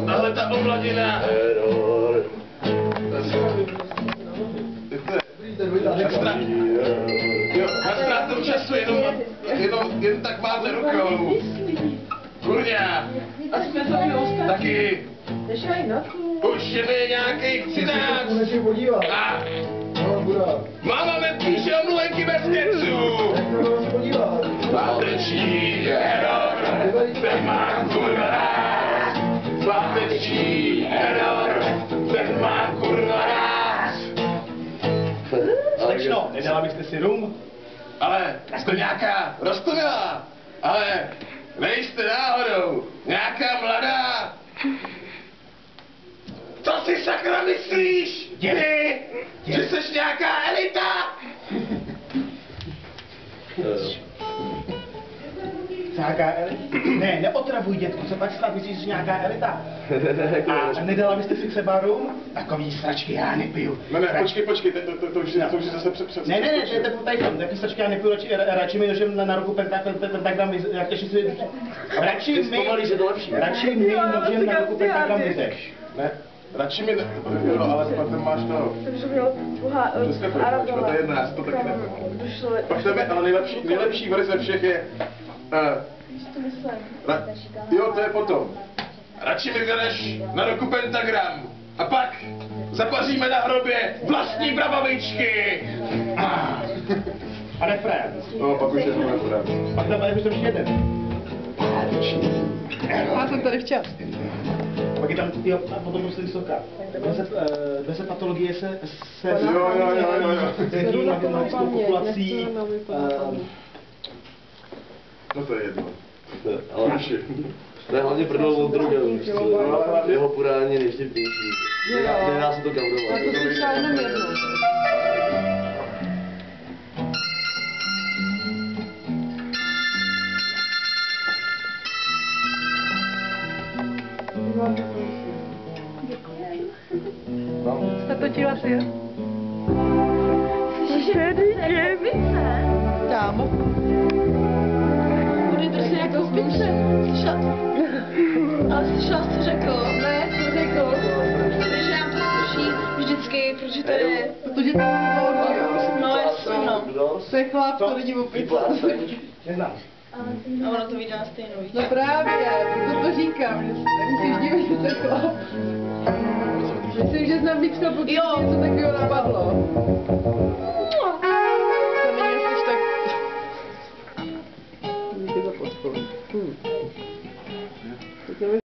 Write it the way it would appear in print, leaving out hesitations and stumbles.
tahle ta omladina. Na ztrátu času jen tak máte rukou. Kurňa. Taky. Už je mi nějakých 13. A máma mi píše omluvenky bez keců. Páteční error, ten má kurva rád. Páteční error, ten má kurva rád. Slečno, nedala byste si rum? Ale jste nějaká roztomilá. Ale nejste náhodou nějaká mladá. Co si sakra myslíš? Ty, že jsi nějaká elita? Nějaká elita? Ne, neotravuj, dětku, co pak snad myslíš, že jsi nějaká elita? A nedala byste si třeba rum? Takový sračky já nepiju. Ne, počkej, to už je zase před. Ne, to je tady tam, takový sračky já nepiju, radši mi nožem na ruku pentagram, radši mi nožem na ruku pentagram vyzeš. Ne, radši mi, jo, ale potom máš to. Takže měl to je jedna, já si to taky nevím. Pak tam je, ale nejlepší verze ze všech je, jo, to je potom. Radši mi vyvedeš na ruku pentagram a pak zapaříme na hrobě vlastní prababičky. A refrén. No, pak už je to refrén. Pak tam je ještě jeden. Já jsem tady včas. Pak je tam, jo, a potom musí vysoká. Bez patologie se Jo. marginalistickou populací. No to je jedno. To je hlavně prdol od druhého, jeho podání je nejštěpnější. Nedá se to kaudovat. Tak to si třeba jenom jednou. Natočila si je? Tam. Bude to si jako v pince. Ale slyšela jsi, co řekl? Ne, co řekl? Že nám to slyší vždycky, protože to je... Protože to je hodně. No jasně, no. To je chlap, to není opice. Neznám. A ono to vydá stejnou. No právě, to říkám, že nemusíš divit, že to je chlap. Myslím, že znám víc chlapů, když něco takového napadlo.